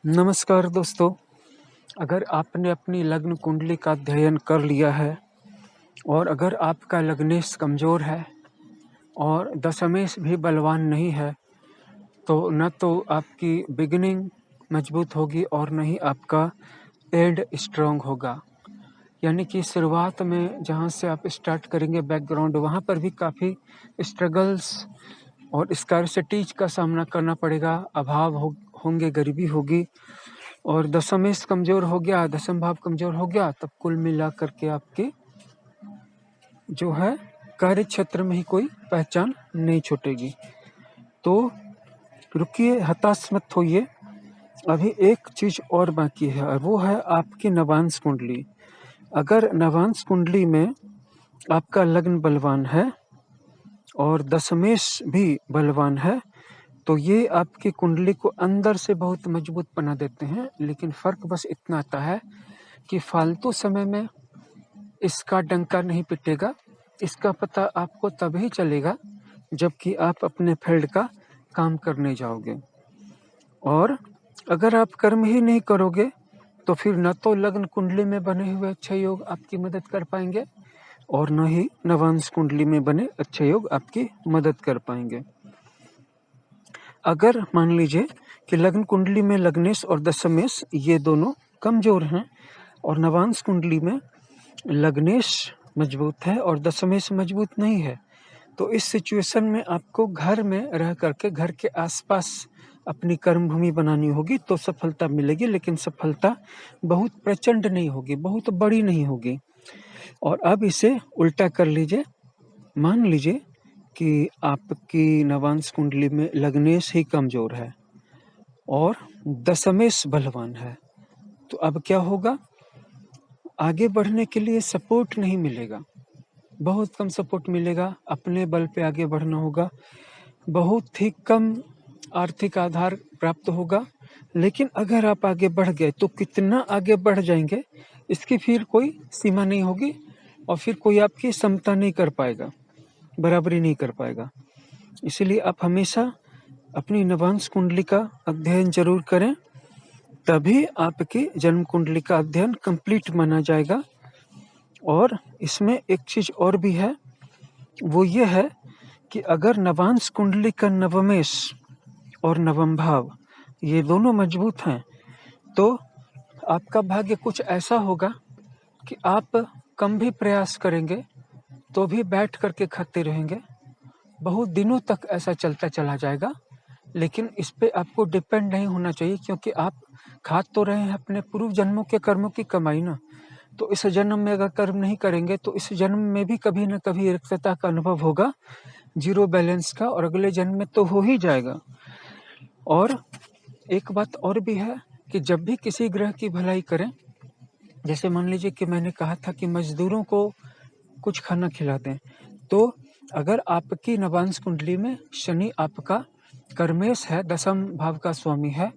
नमस्कार दोस्तों, अगर आपने अपनी लग्न कुंडली का अध्ययन कर लिया है और अगर आपका लग्नेश कमज़ोर है और दशमेश भी बलवान नहीं है, तो न तो आपकी बिगिनिंग मजबूत होगी और न ही आपका एंड स्ट्रॉन्ग होगा। यानी कि शुरुआत में जहाँ से आप स्टार्ट करेंगे बैकग्राउंड, वहाँ पर भी काफ़ी स्ट्रगल्स और स्कार्सिटीज का सामना करना पड़ेगा। अभाव होंगे, गरीबी होगी और दशमेश कमजोर हो गया, दशम भाव कमजोर हो गया, तब कुल मिला करके आपके जो है कार्य क्षेत्र में ही कोई पहचान नहीं छूटेगी। तो रुकिए, हताश मत होइए, अभी एक चीज और बाकी है और वो है आपकी नवांश कुंडली। अगर नवांश कुंडली में आपका लग्न बलवान है और दशमेश भी बलवान है, तो ये आपकी कुंडली को अंदर से बहुत मजबूत बना देते हैं। लेकिन फर्क बस इतना आता है कि फालतू समय में इसका डंका नहीं पिटेगा। इसका पता आपको तभी चलेगा जबकि आप अपने फील्ड का काम करने जाओगे। और अगर आप कर्म ही नहीं करोगे तो फिर न तो लग्न कुंडली में बने हुए अच्छे योग आपकी मदद कर पाएंगे और न ही नवांश कुंडली में बने अच्छे योग आपकी मदद कर पाएंगे। अगर मान लीजिए कि लग्न कुंडली में लग्नेश और दशमेश ये दोनों कमजोर हैं और नवांश कुंडली में लग्नेश मजबूत है और दशमेश मजबूत नहीं है, तो इस सिचुएशन में आपको घर में रह करके घर के आसपास अपनी कर्म भूमि बनानी होगी तो सफलता मिलेगी। लेकिन सफलता बहुत प्रचंड नहीं होगी, बहुत बड़ी नहीं होगी। और अब इसे उल्टा कर लीजिए, मान लीजिए कि आपकी नवांश कुंडली में लग्नेश ही कमजोर है और दशमेश बलवान है, तो अब क्या होगा? आगे बढ़ने के लिए सपोर्ट नहीं मिलेगा, बहुत कम सपोर्ट मिलेगा। अपने बल पे आगे बढ़ना होगा, बहुत ही कम आर्थिक आधार प्राप्त होगा। लेकिन अगर आप आगे बढ़ गए तो कितना आगे बढ़ जाएंगे इसकी फिर कोई सीमा नहीं होगी और फिर कोई आपकी समता नहीं कर पाएगा, बराबरी नहीं कर पाएगा। इसीलिए आप हमेशा अपनी नवांश कुंडली का अध्ययन जरूर करें, तभी आपकी जन्म कुंडली का अध्ययन कंप्लीट माना जाएगा। और इसमें एक चीज और भी है, वो ये है कि अगर नवांश कुंडली का नवमेश और नवम भाव ये दोनों मजबूत हैं तो आपका भाग्य कुछ ऐसा होगा कि आप कम भी प्रयास करेंगे तो भी बैठ करके खाते रहेंगे। बहुत दिनों तक ऐसा चलता चला जाएगा। लेकिन इस पे आपको डिपेंड नहीं होना चाहिए, क्योंकि आप खा तो रहे हैं अपने पूर्व जन्मों के कर्मों की कमाई ना। तो इस जन्म में अगर कर्म नहीं करेंगे तो इस जन्म में भी कभी न कभी रिक्तता का अनुभव होगा, जीरो बैलेंस का, और अगले जन्म में तो हो ही जाएगा। और एक बात और भी है कि जब भी किसी ग्रह की भलाई करें, जैसे मान लीजिए कि मैंने कहा था कि मजदूरों को कुछ खाना खिला दें, तो अगर आपकी नवांश कुंडली में शनि आपका कर्मेश है, दशम भाव का स्वामी है,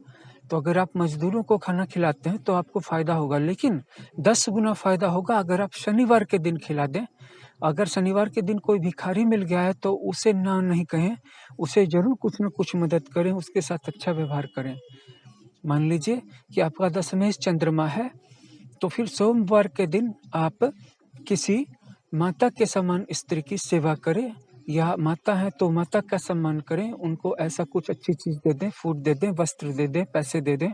तो अगर आप मजदूरों को खाना खिलाते हैं तो आपको फायदा होगा। लेकिन 10 गुना फायदा होगा अगर आप शनिवार के दिन खिला दें। अगर शनिवार के दिन कोई भिखारी मिल गया है तो उसे ना नहीं कहें, उसे जरूर कुछ न कुछ मदद करें, उसके साथ अच्छा व्यवहार करें। मान लीजिए कि आपका दशमेश चंद्रमा है, तो फिर सोमवार के दिन आप किसी माता के समान स्त्री की सेवा करें, या माता है तो माता का सम्मान करें, उनको ऐसा कुछ अच्छी चीज दे दें, फूड दे दें, वस्त्र दे दें, पैसे दे दें,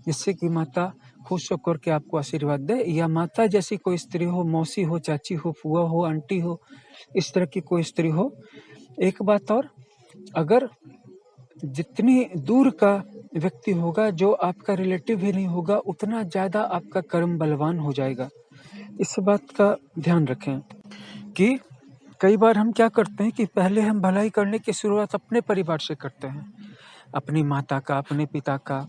जिससे कि माता खुश होकर के आपको आशीर्वाद दे। या माता जैसी कोई स्त्री हो, मौसी हो, चाची हो, फुआ हो, आंटी हो, इस तरह की कोई स्त्री हो। एक बात और, अगर जितनी दूर का व्यक्ति होगा, जो आपका रिलेटिव भी नहीं होगा, उतना ज्यादा आपका कर्म बलवान हो जाएगा। इस बात का ध्यान रखें कि कई बार हम क्या करते हैं कि पहले हम भलाई करने की शुरुआत अपने परिवार से करते हैं, अपनी माता का, अपने पिता का,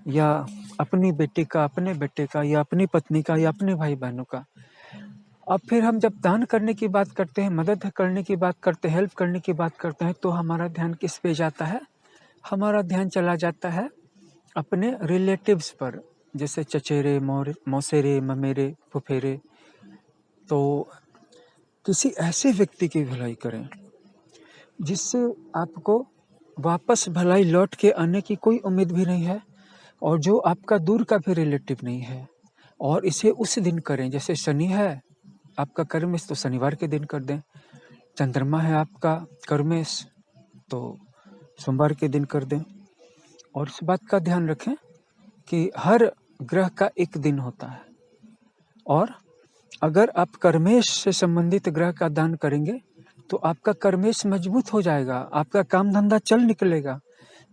या अपनी बेटी का, अपने बेटे का, या अपनी पत्नी का, या अपने भाई बहनों का। अब फिर हम जब दान करने की बात करते हैं, मदद करने की बात करते हैं, हेल्प करने की बात करते हैं, तो हमारा ध्यान किस पे जाता है? हमारा ध्यान चला जाता है अपने रिलेटिव्स पर, जैसे चचेरे, मौसेरे, ममेरे, फुफेरे। तो किसी ऐसे व्यक्ति की भलाई करें जिससे आपको वापस भलाई लौट के आने की कोई उम्मीद भी नहीं है, और जो आपका दूर का भी रिलेटिव नहीं है, और इसे उस दिन करें, जैसे शनि है आपका कर्मेश तो शनिवार के दिन कर दें, चंद्रमा है आपका कर्मेश तो सोमवार के दिन कर दें। और इस बात का ध्यान रखें कि हर ग्रह का एक दिन होता है, और अगर आप कर्मेश से संबंधित ग्रह का दान करेंगे तो आपका कर्मेश मजबूत हो जाएगा, आपका काम धंधा चल निकलेगा।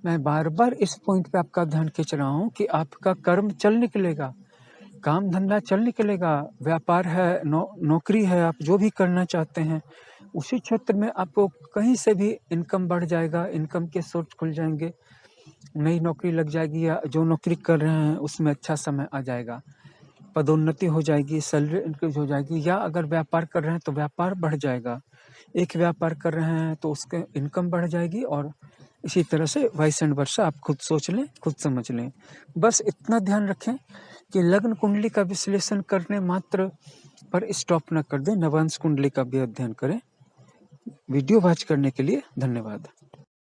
मैं बार बार इस पॉइंट पे आपका ध्यान खींच रहा हूँ कि आपका कर्म चल निकलेगा, काम धंधा चल निकलेगा, व्यापार है, नौकरी है, आप जो भी करना चाहते हैं उसी क्षेत्र में आपको कहीं से भी इनकम बढ़ जाएगा, इनकम के सोर्स खुल जाएंगे, नई नौकरी लग जाएगी, या जो नौकरी कर रहे हैं उसमें अच्छा समय आ जाएगा, पदोन्नति हो जाएगी, सैलरी इंक्रीज हो जाएगी, या अगर व्यापार कर रहे हैं तो व्यापार बढ़ जाएगा, एक व्यापार कर रहे हैं तो उसके इनकम बढ़ जाएगी, और इसी तरह से वाइस एंड वर्षा। आप खुद सोच लें, खुद समझ लें। बस इतना ध्यान रखें कि लग्न कुंडली का विश्लेषण करने मात्र पर स्टॉप न कर दें, नवांश कुंडली का भी अध्ययन करें। वीडियो वॉच करने के लिए धन्यवाद।